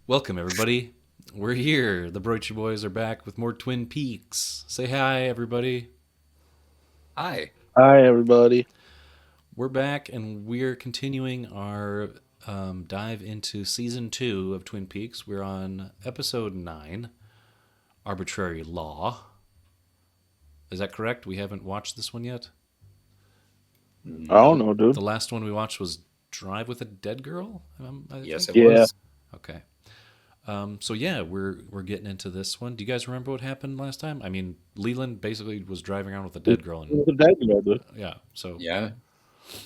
Welcome, everybody. We're here. The Broichi Boys are back with more Twin Peaks. Say hi, everybody. Hi. Hi, everybody. We're back, and we're continuing our dive into season 2 of Twin Peaks. We're on episode 9, Arbitrary Law. Is that correct? We haven't watched this one yet? I don't No. know, dude. The last one we watched was Drive with a Dead Girl? Yes, it Yeah. was. Okay. So yeah, we're getting into this one. Do you guys remember what happened last time? I mean, Leland basically was driving around with a dead girl, and The dead girl, dude. yeah. So Yeah.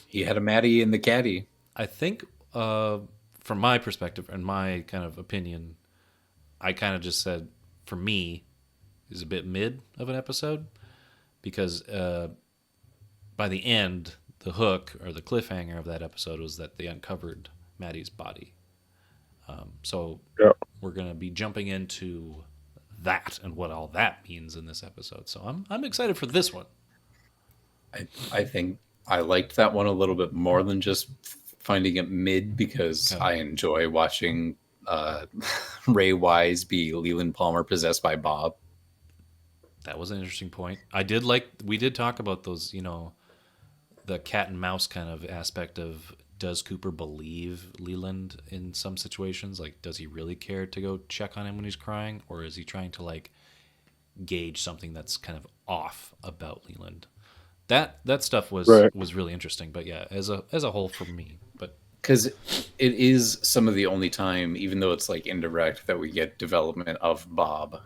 He had a Maddie in the caddy. I think, from my perspective and my kind of opinion, I kind of just said for me is a bit mid of an episode because by the end, the hook or the cliffhanger of that episode was that they uncovered Maddie's body. So Yeah. we're gonna be jumping into that and what all that means in this episode. So I'm excited for this one. I think I liked that one a little bit more than just finding it mid because Okay. I enjoy watching Ray Wise be Leland Palmer possessed by Bob. That was an interesting point. We did talk about those, the cat and mouse kind of aspect of does Cooper believe Leland in some situations? Like, does he really care to go check on him when he's crying? Or is he trying to, like, gauge something that's kind of off about Leland? That stuff was Right. was really interesting. But yeah, as a whole for me. But Because it is some of the only time, even though it's like indirect, that we get development of Bob.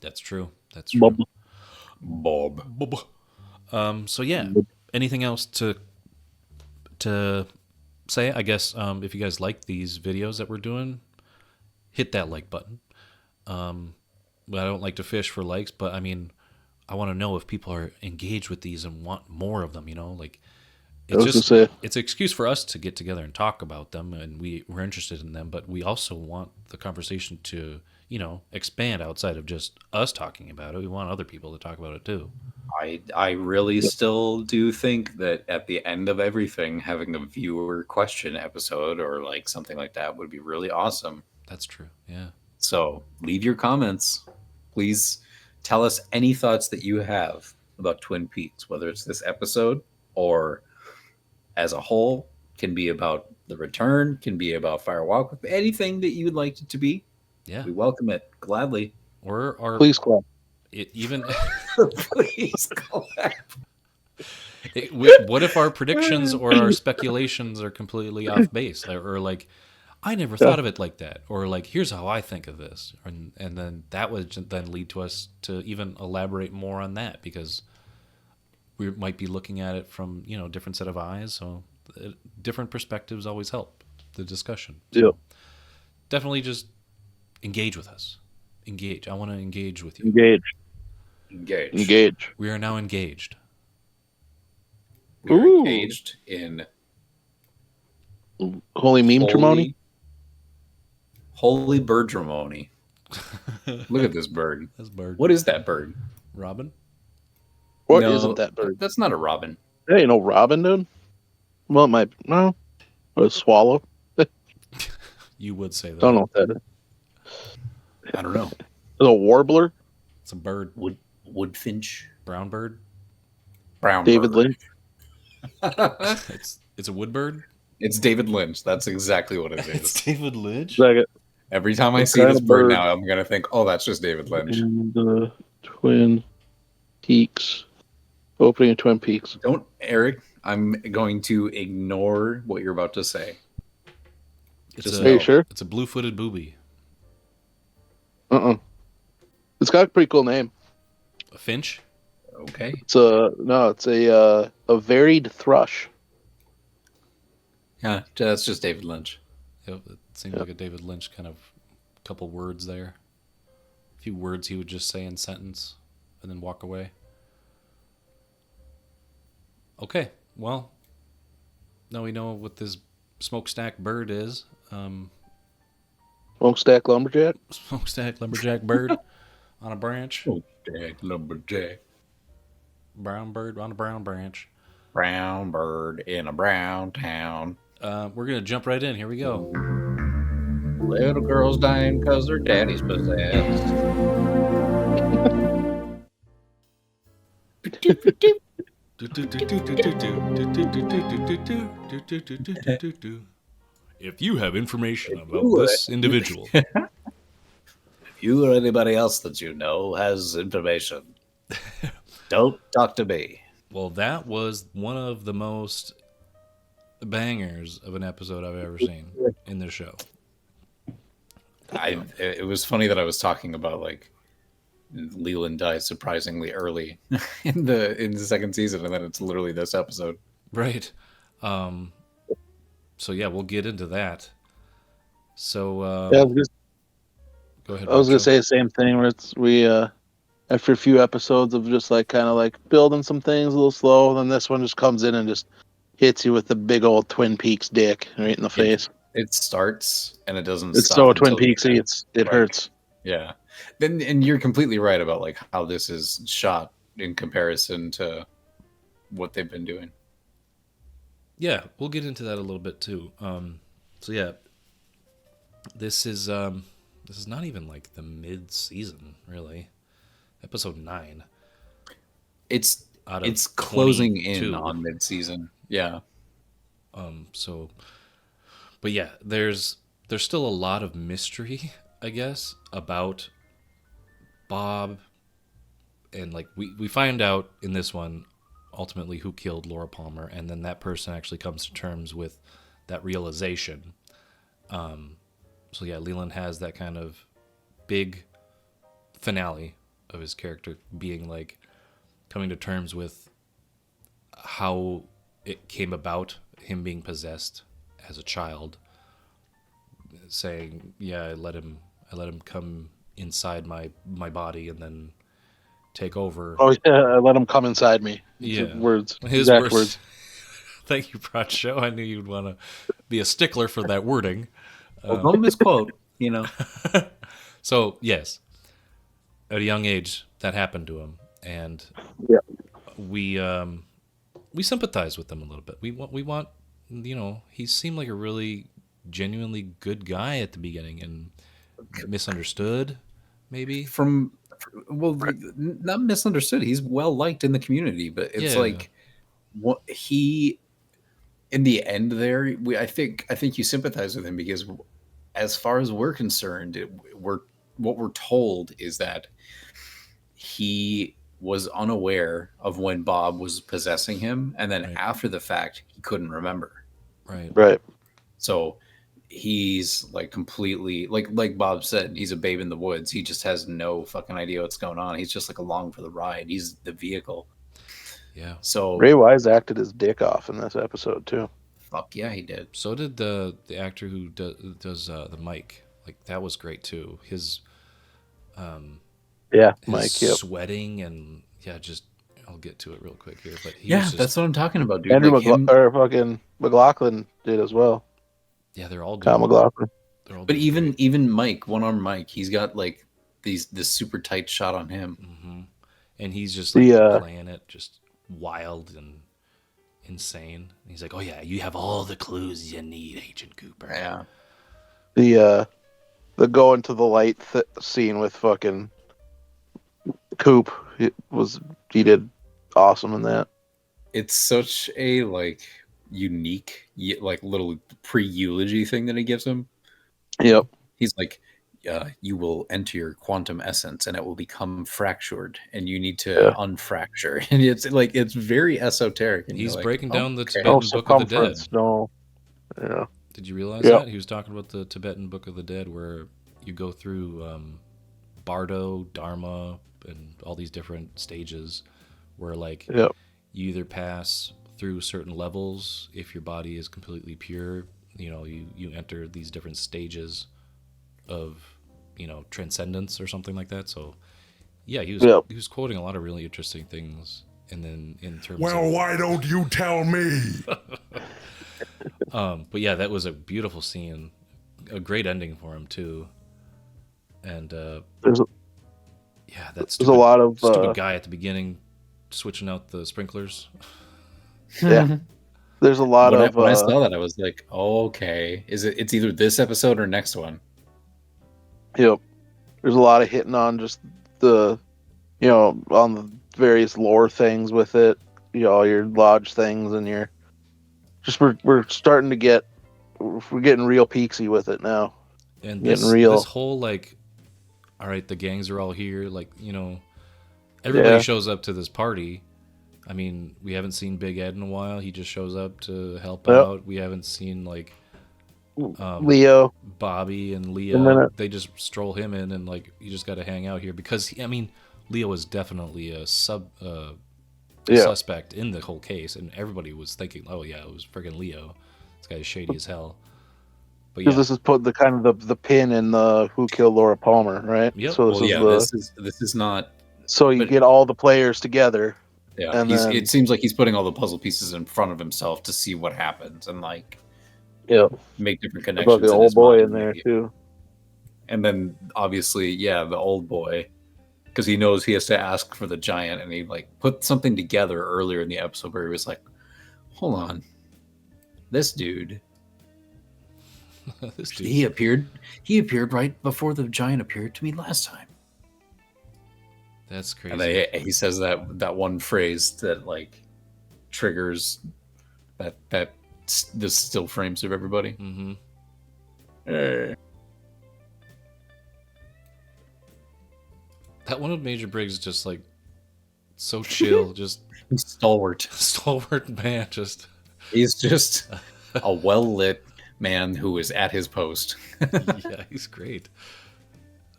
that's true. That's true. Bob. Bob. So yeah, anything else to say? I guess if you guys like these videos that we're doing, hit that like button. But I don't like to fish for likes, but I mean, I want to know if people are engaged with these and want more of them. Like I it's was just gonna say, it's an excuse for us to get together and talk about them, and we're interested in them, but we also want the conversation to expand outside of just us talking about it. We want other people to talk about it too. I really still do think that at the end of everything, having a viewer question episode or like something like that would be really awesome. That's true. Yeah. So leave your comments. Please tell us any thoughts that you have about Twin Peaks, whether it's this episode or as a whole, can be about the return, can be about Fire Walk, anything that you would like it to be. Yeah. We welcome it gladly. Or are please clap. it even Please clap. what if our predictions or our speculations are completely off base, or like I never thought of it like that, or like here's how I think of this, and then that would then lead to us to even elaborate more on that because we might be looking at it from different set of eyes. So different perspectives always help the discussion. Yeah. Definitely just engage with us. Engage. I want to engage with you. Engage. Engage. Engage. We are now engaged. We're Ooh. engaged in Holy meme ceremony. Holy birdramony. Look at this bird. That's bird. What is that bird? Robin? What No, isn't that bird? That's not a robin. Hey, you know Robin, dude? Well, it might. No. A swallow. You would say that. Don't know what that is. I don't know. It's a warbler. It's a bird. Woodfinch. Brown bird. Brown David bird. Lynch. It's a wood bird. It's David Lynch. That's exactly what it is. David Lynch. Second. Every time I What see kind this of bird bird? now, I'm gonna think, "Oh, that's just David Lynch." And Twin Peaks. Opening of Twin Peaks. Don't, Eric. I'm going to ignore what you're about to say. It's Are you a sure? it's a blue-footed booby. It's got a pretty cool name. A finch. Okay. It's a varied thrush. Yeah, that's just David Lynch. Yep, it seems like a David Lynch kind of couple words there. A few words he would just say in sentence and then walk away. Okay, well, now we know what this smokestack bird is. Smokestack lumberjack. Smokestack lumberjack bird on a branch. Oh, Jack lumberjack. Brown bird on a brown branch. Brown bird in a brown town. We're gonna jump right in. Here we go. Little girls dying because their daddy's possessed. If you have information you about would. this individual, You or anybody else that you know has information, don't talk to me. well, that was one of the most bangers of an episode I've ever seen in this show. It was funny that I was talking about like Leland died surprisingly early in the second season, and then it's literally this episode. Right. So yeah, we'll get into that. So Yeah, go ahead. I was gonna Pancho. say the same thing. Where we after a few episodes of just like kind of like building some things a little slow, then this one just comes in and just hits you with the big old Twin Peaks dick right in the face. It starts and it doesn't It's stop. so Twin until the Peaksy. end. It Like, hurts. Yeah. And you're completely right about like how this is shot in comparison to what they've been doing. Yeah, we'll get into that a little bit too. So yeah, this is not even like the mid-season really. Episode 9. It's Out of it's closing 22. in on mid-season. Yeah. So, but yeah, there's still a lot of mystery, I guess, about Bob, and like we find out in this one ultimately who killed Laura Palmer, and then that person actually comes to terms with that realization. So yeah, Leland has that kind of big finale of his character being like coming to terms with how it came about, him being possessed as a child, saying, "Yeah, I let him come inside my body and then take over." Oh yeah, I let him come inside me. Yeah, Words. his Exact words. Thank you, Pracho. I knew you'd want to be a stickler for that wording. Well, don't misquote, you know. So yes, at a young age, that happened to him, and Yeah. we sympathize with him a little bit. We want he seemed like a really genuinely good guy at the beginning and misunderstood, maybe. Not misunderstood. He's well liked in the community, but it's Yeah. like what he in the end there. I think you sympathize with him because, as far as we're concerned, what we're told is that he was unaware of when Bob was possessing him, and then Right. after the fact, he couldn't remember. Right. So he's like completely like Bob said, he's a babe in the woods. He just has no fucking idea what's going on. He's just like along for the ride. He's the vehicle. Yeah. So Ray Wise acted his dick off in this episode too. fuck yeah, he did. So did the actor who does the mic. Like that was great too. His Yeah, his Mike. Yep. sweating and just I'll get to it real quick here. But he Yeah, was just, that's what I'm talking about, dude. Andrew Like him, fucking McLaughlin did as well. yeah, they're all Kyle doing. McLaughlin. They're all but doing even Mike, one-armed Mike, he's got like this super tight shot on him. Mm-hmm. And he's just like playing it just wild and insane. And he's like, "Oh yeah, you have all the clues you need, Agent Cooper." Yeah. The going to the light scene with fucking Coop, he did awesome in that. It's such a like unique like little pre-eulogy thing that he gives him. Yep. He's like, you will enter your quantum essence and it will become fractured and you need to unfracture. And it's very esoteric. And He's you're like, breaking down the okay. Tibetan Book of the Dead. Circumference, no. Yeah. Did you realize that? He was talking about the Tibetan Book of the Dead where you go through Bardo, Dharma, and all these different stages where like you either pass through certain levels if your body is completely pure, you enter these different stages of transcendence or something like that. So yeah, he was quoting a lot of really interesting things. And then in terms of, why don't you tell me? but yeah, that was a beautiful scene, a great ending for him too. And there's that's a lot of stupid guy at the beginning switching out the sprinklers. Yeah. There's a lot when of when I saw that, I was like, oh, okay. It's either this episode or next one. Yep. There's a lot of hitting on just the, on the various lore things with it. All your lodge things and your just we're starting to we're getting real peaksy with it now. And Getting this real. whole like, all right, the gangs are all here. Like, everybody Yeah. shows up to this party. I mean, we haven't seen Big Ed in a while. He just shows up to help Yep. out. We haven't seen like Leo. Bobby and A Leah. minute. They just stroll him in, and like you just got to hang out here because I mean, Leo is definitely a Yeah. suspect in the whole case, and everybody was thinking, oh yeah, it was freaking Leo. This guy's shady as hell. But Because yeah, this is put the kind of the pin in the Who Killed Laura Palmer, right? yep, So this Well, is yeah, this is not. so you But get all the players together, yeah, and it then seems like he's putting all the puzzle pieces in front of himself to see what happens and like yeah, make different about the connections in old his boy in mind. there Maybe. too. And then obviously, yeah, the old boy, because he knows he has to ask for the giant, and he like put something together earlier in the episode where he was like, "Hold on, this dude, this dude. he appeared right before the giant appeared to me last time." That's crazy. And he says that one phrase that like triggers that the still frames of everybody. Mm-hmm. Eh. That one with Major Briggs is just like so chill, just He's stalwart. stalwart man. Just He's just a well-lit man who is at his post. yeah, he's great.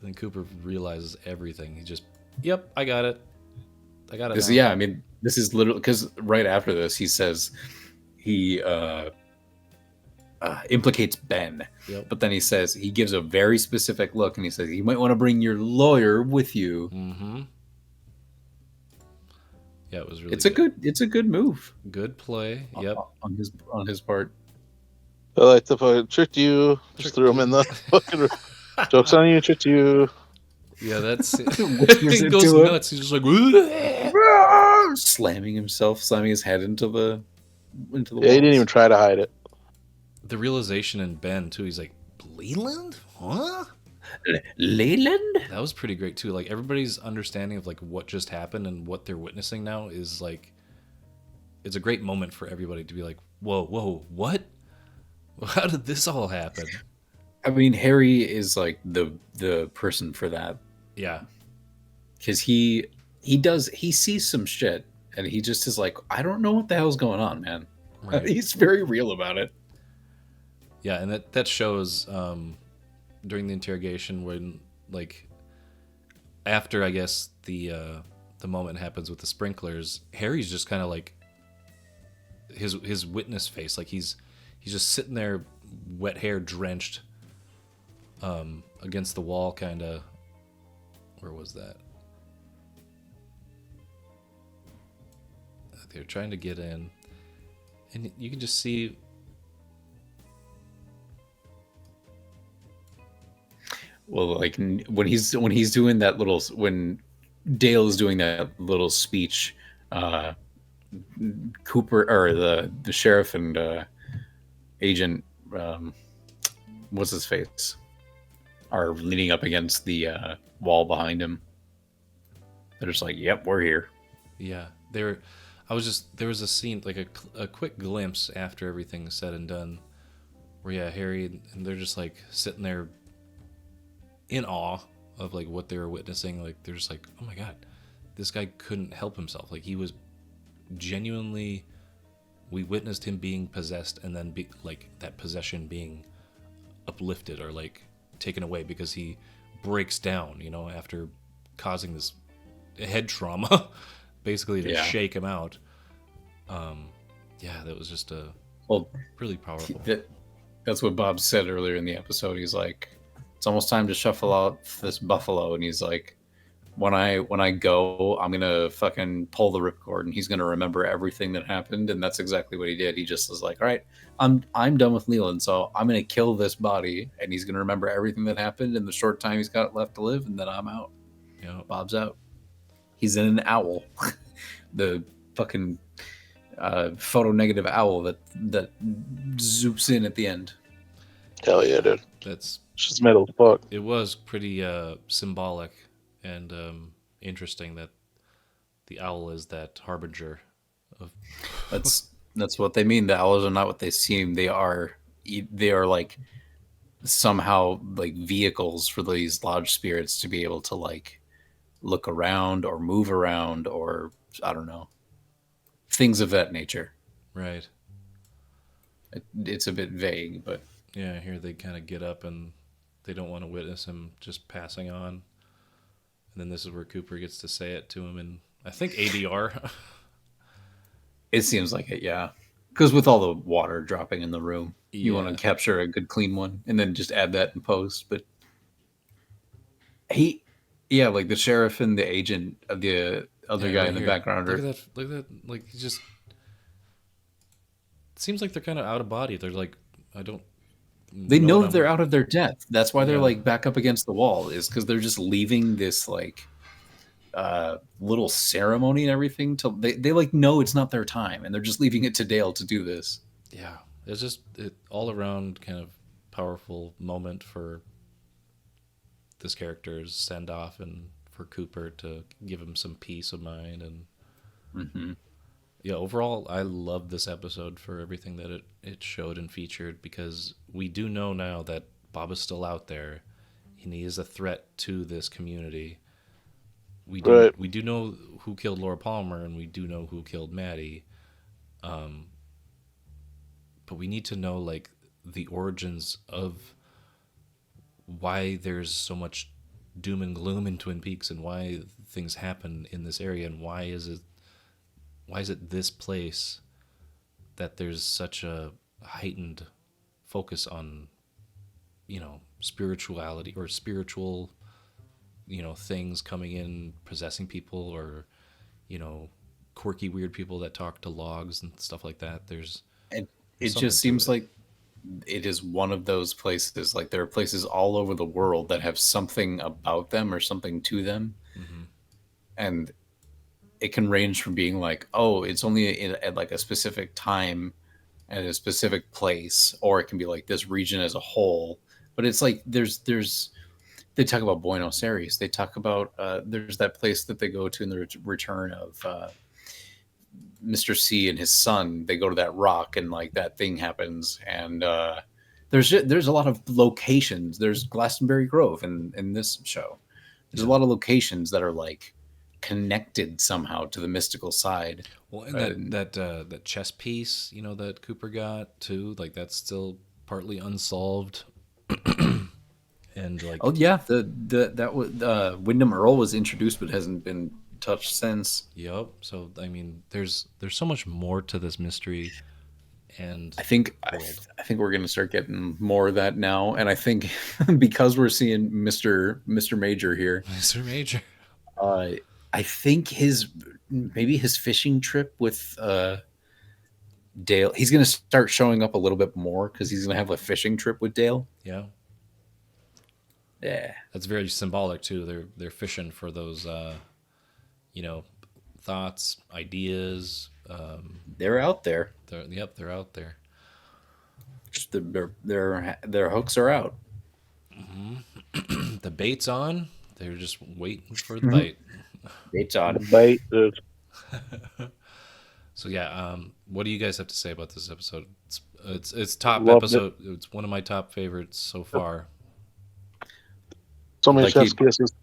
I think Cooper realizes everything. He just, yep, I got it. I got it now. Yeah, I mean, this is literally because right after this, he says he implicates Ben, Yep. but then he gives a very specific look, and he says you might want to bring your lawyer with you. Mm-hmm. Yeah, it was really. It's a good move. Good play. Yep. On his part. I like to fucking tricked you. Just threw him in the fucking jokes on you. Tricked you. Yeah, that's it. Whispers He goes into it. nuts. He's just like, Slamming his head into the Yeah, he walls. didn't even try to hide it. the realization in Ben too. He's like, Leland, huh? Leyland? That was pretty great too. Like everybody's understanding of like what just happened and what they're witnessing now is like, it's a great moment for everybody to be like, whoa, what? How did this all happen? I mean, Harry is like the person for that Yeah, because he sees some shit and he just is like, I don't know what the hell's going on, man. right. He's very real about it. Yeah, and that shows during the interrogation when like after I guess the moment happens with the sprinklers, Harry's just kind of like his witness face, like he's just sitting there, wet hair drenched, against the wall, kind of. Where was that? They're trying to get in, and you can just see. Well, like when he's doing that little when Dale is doing that little speech, Cooper or the sheriff and agent, what's his face, are leaning up against the wall behind him. They're just like, "Yep, we're here." Yeah, there was a scene like a quick glimpse after everything's said and done, where yeah, Harry and they're just like sitting there in awe of like what they were witnessing. Like they're just like, oh my god, this guy couldn't help himself. Like he was genuinely, we witnessed him being possessed, and then like that possession being uplifted or like taken away because he breaks down, after causing this head trauma, basically to shake him out. Yeah, that was just really powerful. That's what Bob said earlier in the episode. He's like, it's almost time to shuffle out this buffalo, and he's like, when I go, I'm gonna fucking pull the ripcord, and he's gonna remember everything that happened. And that's exactly what he did. He just was like, all right, I'm done with Leland, so I'm gonna kill this body, and he's gonna remember everything that happened in the short time he's got left to live, and then I'm out. Bob's out. He's in an owl, the fucking photo negative owl that zoops in at the end. Hell yeah, dude. That's It's just metal as fuck. it was pretty symbolic and interesting that the owl is that harbinger of That's what they mean. The owls are not what they seem. They are like somehow like vehicles for these lodge spirits to be able to like look around or move around or I don't know, things of that nature. right. It's a bit vague, but Yeah, here they kind of get up and they don't want to witness him just passing on. And then this is where Cooper gets to say it to him in, I think, ADR. it seems like it, yeah. Because with all the water dropping in the room, you want Yeah. to capture a good clean one and then just add that in post. But he, yeah, like the sheriff and the agent of the other Yeah, guy right in the here. background Look are at that. Look at that. Like, he just. It seems like they're kind of out of body. They're like, I don't they know what know they're I'm. out of their depth. That's why they're Yeah. like back up against the wall, is because they're just leaving this like little ceremony and everything till they like know it's not their time and they're just leaving it to Dale to do this. Yeah. It's just all around kind of powerful moment for this character's send off and for Cooper to give him some peace of mind. And Mm-hmm. yeah, overall, I love this episode for everything that it showed and featured, because we do know now that Bob is still out there and he is a threat to this community. Right. We do know who killed Laura Palmer and we do know who killed Maddie, but we need to know like the origins of why there's so much doom and gloom in Twin Peaks and why things happen in this area, and why is it this place that there's such a heightened focus on, spirituality or spiritual, things coming in, possessing people, or, you know, quirky, weird people that talk to logs and stuff like that. And There's it something just to seems it. like it is one of those places. Like there are places all over the world that have something about them or something to them, Hmm. and it can range from being like, oh, it's only at like a specific time at a specific place, or it can be like this region as a whole. But it's like there's they talk about Buenos Aires. They talk about there's that place that they go to in the return of Mr. C and his son. They go to that rock and like that thing happens. And there's a lot of locations. There's Glastonbury Grove in this show. There's a Yeah. lot of locations that are like connected somehow to the mystical side. Well, and Uh, that chess piece, that Cooper got too, like that's still partly unsolved, and like, oh yeah, the that was Wyndham Earl was introduced but hasn't been touched since. yep. So I mean, there's so much more to this mystery and I think world. I think we're going to start getting more of that now, and I think because we're seeing Mister Major here, Mr. Major. uh, I think maybe his fishing trip with Dale, he's going to start showing up a little bit more because he's going to have a fishing trip with Dale. Yeah, Yeah, that's very symbolic too. They're fishing for those, you know, thoughts, ideas. they're out there. They're out there. Just their hooks are out. The bait's on. They're just waiting for the bite. It's on. Bait, dude. So yeah, what do you guys have to say about this episode? It's top Loved episode. It's one of my top favorites so far. So many Like chef's he- kisses.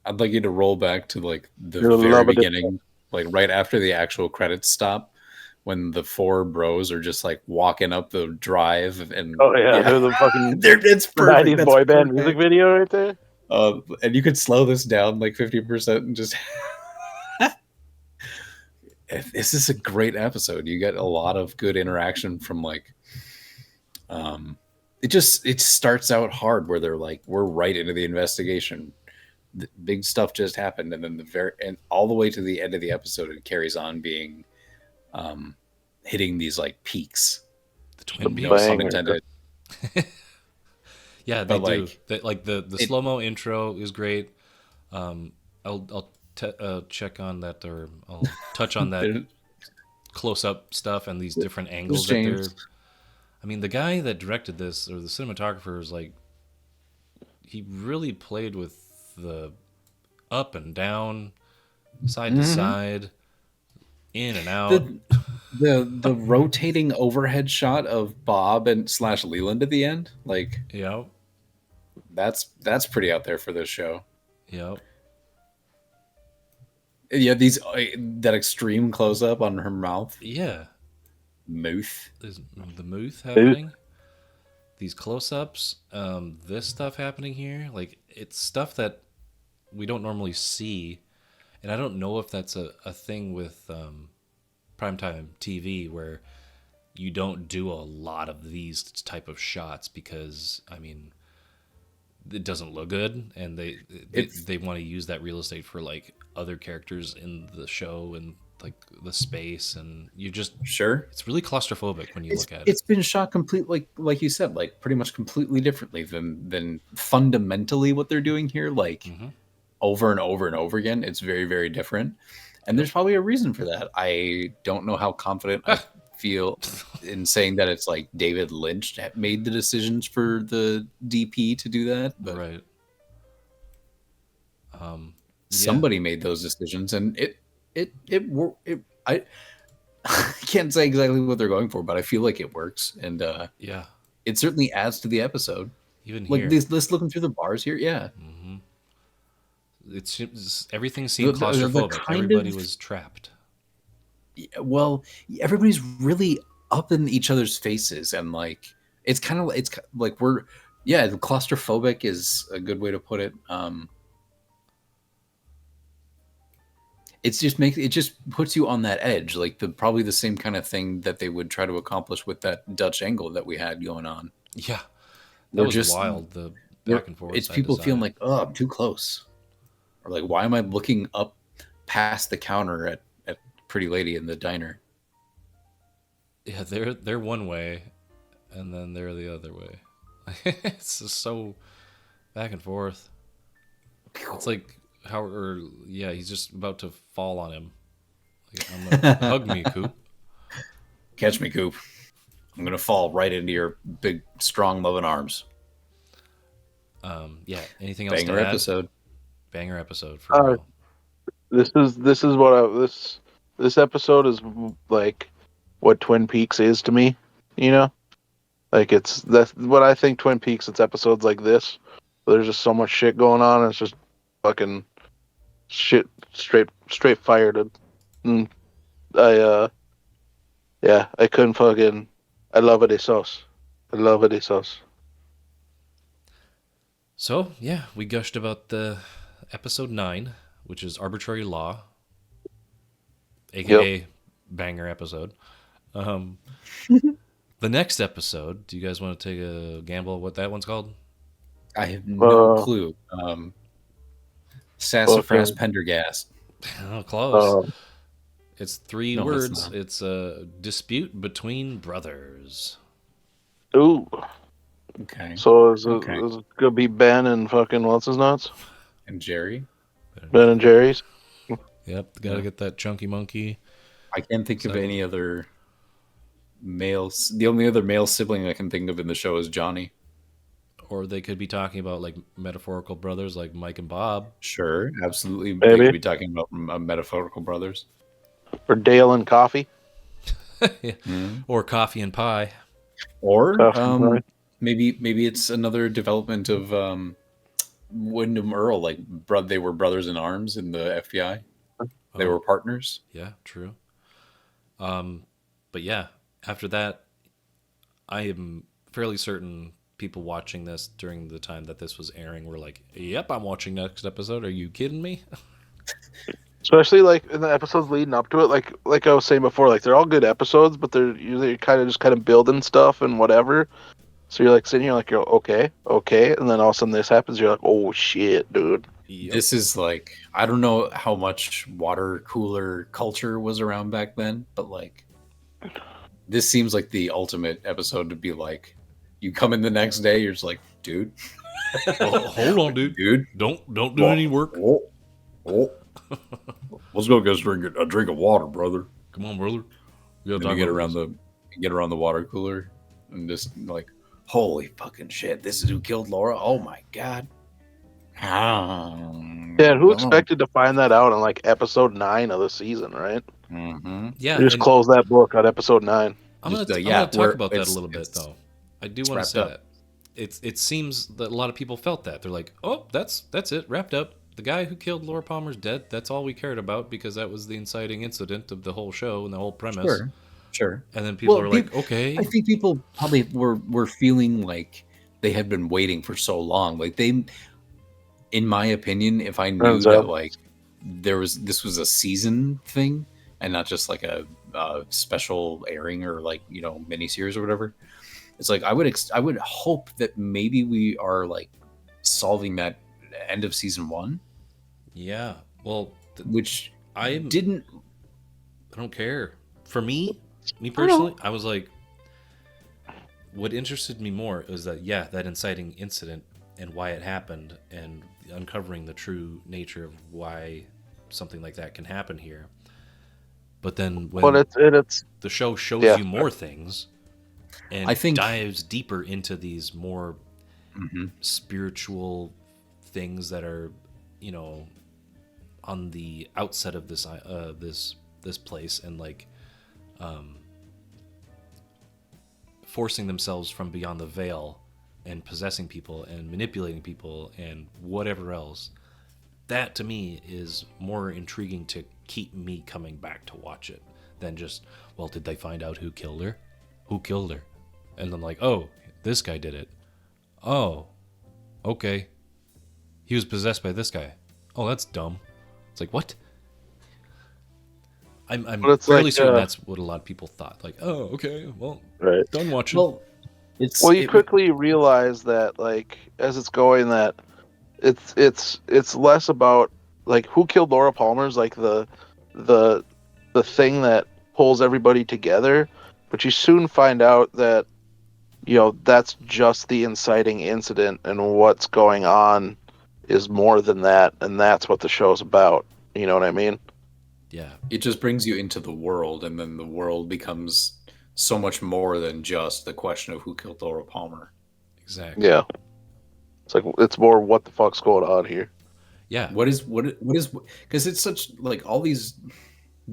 I'd like you to roll back to like the You're very loving it. beginning, like right after the actual credits stop, when the four bros are just like walking up the drive and Oh yeah, they're the fucking it's perfect. 90s That's boy band perfect. music video right there. And you could slow this down like 50% and just. This is a great episode. You get a lot of good interaction from like. It starts out hard where they're like, we're right into the investigation. The big stuff just happened, and then and all the way to the end of the episode, it carries on being, hitting these like peaks. The Twin The Peaks. No pun banger. intended. Yeah, they But, do. like, Like the slow mo intro is great. I'll check on that, or I'll touch on that There- close up stuff and these different angles There's that they're. James. I mean, the guy that directed this, or the cinematographer, is like, he really played with the up and down, side to side, in and out. The rotating overhead shot of Bob and slash Leland at the end, like Yep. that's pretty out there for this show. Yep. Yeah, these that extreme close up on her mouth. Yeah. Mouth. There's the mouth happening. These close-ups, this stuff happening here, like it's stuff that we don't normally see, and I don't know if that's a thing with primetime TV where you don't do a lot of these type of shots because I mean it doesn't look good, and they want to use that real estate for like other characters in the show and like the space, and you just Sure. it's really claustrophobic when you look at it. It's been shot completely, like you said, like pretty much completely differently than fundamentally what they're doing here. Like over and over and over again, it's very, very different, and there's probably a reason for that. I don't know how confident I feel in saying that it's like David Lynch made the decisions for the DP to do that, but Right. somebody made those decisions, and I can't say exactly what they're going for, but I feel like it works, and Yeah. it certainly adds to the episode. Even Like here, this looking through the bars here, yeah. it's everything seemed The claustrophobic. kind Everybody of- was trapped. Well, everybody's really up in each other's faces, and like it's like claustrophobic is a good way to put it. It just puts you on that edge, like probably the same kind of thing that they would try to accomplish with that Dutch angle that we had going on. Yeah, that We're was just- wild. The back and forth. It's side people to feeling side. like, oh, I'm too close, or like, why am I looking up past the counter at Pretty Lady in the diner? Yeah, they're one way, and then they're the other way. It's just so back and forth. It's like he's just about to fall on him. Like, I'm gonna hug me, Coop. Catch me, Coop. I'm gonna fall right into your big, strong, loving arms. Yeah. Anything else Banger to add? episode. Banger episode for real. This is this episode is like what Twin Peaks is to me, you know? Like that's what I think Twin Peaks, it's episodes like this. There's just so much shit going on, and it's just fucking shit straight fired. And I couldn't fucking I love it sauce. I love it sauce. So yeah, we gushed about the episode 9, which is Arbitrary Law, aka banger episode. The next episode, do you guys want to take a gamble what that one's called? I have no clue. Sassafras Okay. Pendergast. Oh, close. Uh, It's 3 No, it's words. not. It's a dispute between brothers. Ooh. Okay. So is Okay. it gonna be Ben and fucking what's his nuts? And Jerry. Ben and Jerry's? Yep, gotta get that chunky monkey. I can't think of So- any other males. The only other male sibling I can think of in the show is Johnny. Or they could be talking about like metaphorical brothers like Mike and Bob. Sure, absolutely. Maybe. They could be talking about metaphorical brothers. Or Dale and Coffee? Or Coffee and Pie. Or Coffee and Pie. maybe it's another development of Wyndham Earl. Like they were brothers in arms in the FBI. They Oh. were partners. Yeah, true. But yeah, after that, I am fairly certain people watching this during the time that this was airing were like, "Yep, I'm watching next episode. Are you kidding me?" Especially like in the episodes leading up to it, like I was saying before, like they're all good episodes, but they're usually kind of building stuff and whatever. So you're like sitting here like you're okay, and then all of a sudden this happens, you're like, oh shit, dude. Yep. This is like, I don't know how much water cooler culture was around back then, but like this seems like the ultimate episode to be like, you come in the next day, you're just like, dude, Oh, hold on, dude. Don't do any work. Oh. Let's go get a drink of water, brother. Come on, brother. We gotta Then talk you get about around this. the water cooler. and just like, holy fucking shit, this is who killed Laura. Oh my god. Yeah, and who expected to find that out in like episode 9 of the season, right? Mm-hmm. Yeah, We just and close that book on episode 9. I'm Just, gonna yeah, talk where about that a it's- little bit it's- though. I do it's want to wrapped say up. that it seems that a lot of people felt that they're like, oh, that's it, wrapped up. The guy who killed Laura Palmer's dead. That's all we cared about because that was the inciting incident of the whole show and the whole premise. Sure. And then people are like, peop- okay, I think people probably were feeling like they had been waiting for so long. Like they, in my opinion, if I knew Turns that out. like this was a season thing and not just like a special airing or like miniseries or whatever, it's like I would hope that maybe we are like solving that end of season 1, yeah. Well, which I didn't. don't care. For me personally, I was like, what interested me more was that that inciting incident and why it happened and uncovering the true nature of why something like that can happen here. But then when But it's the show shows Yeah. you more things and I think- dives deeper into these more Mhm. spiritual things that are, on the outset of this place and like forcing themselves from beyond the veil and possessing people and manipulating people and whatever else. That to me is more intriguing to keep me coming back to watch it than just, well, did they find out who killed her? Who killed her? And then like, oh, this guy did it. Oh, okay. He was possessed by this guy. Oh, that's dumb. It's like, what? I'm But it's fairly like, certain that's what a lot of people thought. Like, oh, okay, well, right. done watching. Well, Well, you quickly realize that, like, as it's going, that it's less about like who killed Laura Palmer's like the thing that pulls everybody together, but you soon find out that that's just the inciting incident, and what's going on is more than that, and that's what the show's about. You know what I mean? Yeah, it just brings you into the world, and then the world becomes so much more than just the question of who killed Laura Palmer. exactly. Yeah. It's like it's more what the fuck's going on here. Yeah, What is because it's such like all these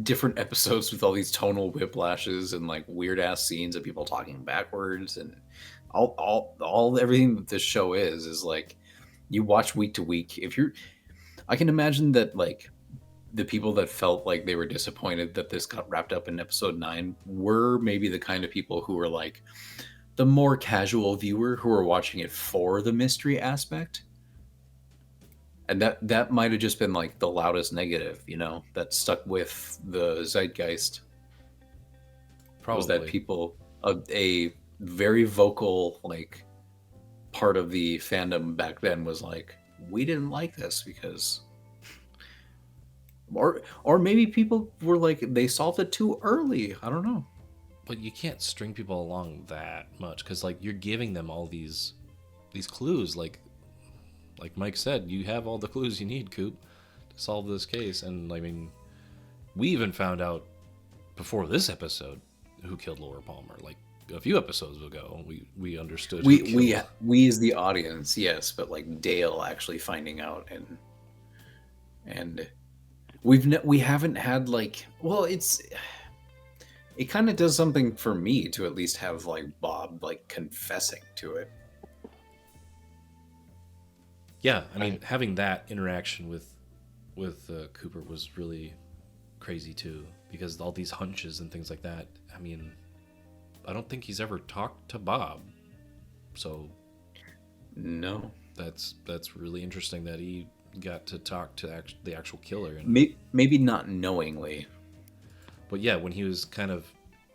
different episodes with all these tonal whiplashes and like weird ass scenes of people talking backwards and all everything that this show is like you watch week to week. I can imagine that like the people that felt like they were disappointed that this got wrapped up in episode 9 were maybe the kind of people who were like the more casual viewer who are watching it for the mystery aspect. And that might have just been like the loudest negative, that stuck with the zeitgeist. probably. Was that people, a very vocal like part of the fandom back then was like, we didn't like this because, or maybe people were like they solved it too early. I don't know. But you can't string people along that much because like you're giving them all these clues. Like Mike said, you have all the clues you need, Coop, to solve this case. And I mean, we even found out before this episode who killed Laura Palmer. Like a few episodes ago, we understood. We as the audience, yes, but like Dale actually finding out and we haven't had like, well, it kind of does something for me to at least have like Bob like confessing to it. Yeah, I mean, having that interaction with Cooper was really crazy too, because all these hunches and things like that. I mean, I don't think he's ever talked to Bob, so No, that's really interesting that he got to talk to the actual killer. And maybe not knowingly. but yeah, when he was kind of,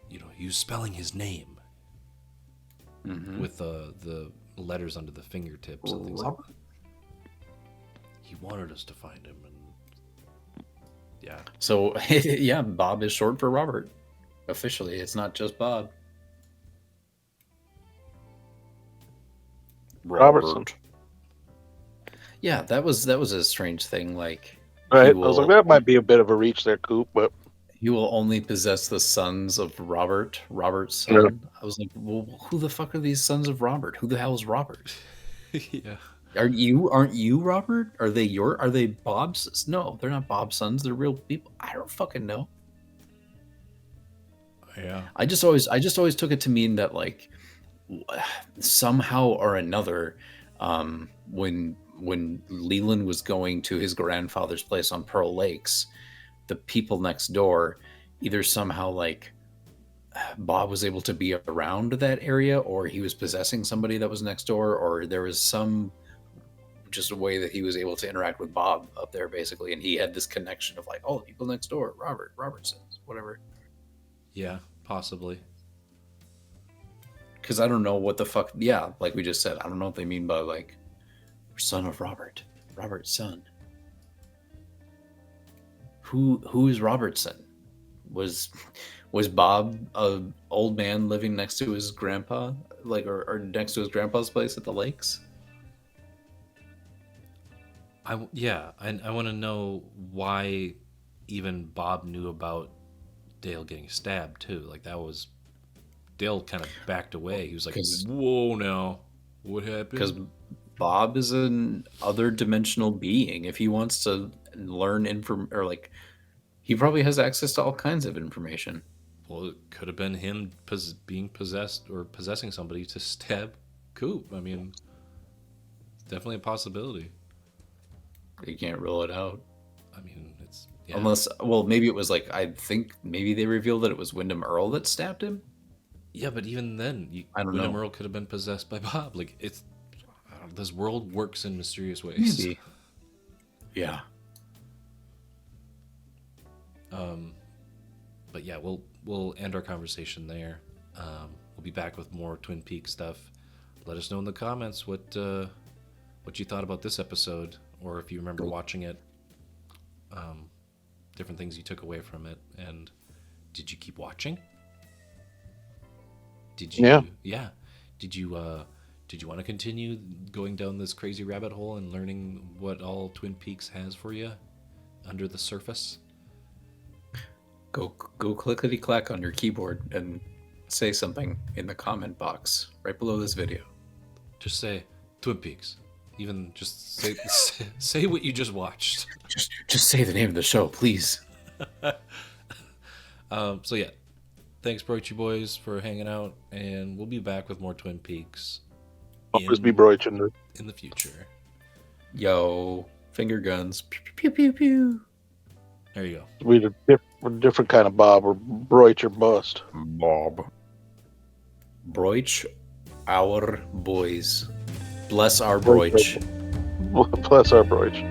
he was spelling his name with the letters under the fingertips and things like that. He wanted us to find him, and yeah. So yeah, Bob is short for Robert. Officially, it's not just Bob. Robertson. Yeah, that was a strange thing. Like, Right. I he was like, will- that might be a bit of a reach there, Coop, but You will only possess the sons of Robert. Robert's Yeah. son. I was like, well, who the fuck are these sons of Robert? Who the hell is Robert? Yeah. Aren't you Robert? Are they Bob's? No, they're not Bob's sons. They're real people. I don't fucking know. Yeah. I just always took it to mean that like somehow or another, when Leland was going to his grandfather's place on Pearl Lakes, the people next door either somehow like Bob was able to be around that area, or he was possessing somebody that was next door, or there was some just a way that he was able to interact with Bob up there basically, and he had this connection of like, oh, people next door, Robertsons, whatever. Yeah, possibly. Because I don't know what the fuck. Yeah, like we just said, I don't know what they mean by like son of Robert's son. Who is Robertson? Was Bob a old man living next to his grandpa, like or next to his grandpa's place at the lakes? I want to know why even Bob knew about Dale getting stabbed too. Like that was Dale kind of backed away. He was like, 'Cause- "Whoa, now what Because happened?" Bob is an other dimensional being. If he wants to learn or like, he probably has access to all kinds of information. Well, it could have been him being possessed or possessing somebody to stab Coop. I mean, it's definitely a possibility. You can't rule it out. I mean, it's yeah. Unless, well, maybe it was like, I think maybe they revealed that it was Wyndham Earl that stabbed him. Yeah, but even then, I don't William know. Earl could have been possessed by Bob. Like it's this world works in mysterious ways. Maybe. Yeah. But yeah, we'll end our conversation there. We'll be back with more Twin Peaks stuff. Let us know in the comments what you thought about this episode, or if you remember watching it. Different things you took away from it, and did you keep watching? Did you? Yeah. Yeah. Did you want to continue going down this crazy rabbit hole and learning what all Twin Peaks has for you under the surface? Go clickety clack on your keyboard and say something in the comment box right below this video. Just say Twin Peaks. Even just say say what you just watched. Just say the name of the show, please. So yeah, thanks, Broichy Boys, for hanging out, and we'll be back with more Twin Peaks Always be broaching. in the future. Yo, finger guns. Pew, pew, pew, pew. There you go. We're a different kind of Bob. We're broach or bust. Bob. Broich, our boys. Bless our broich. Bless our broach.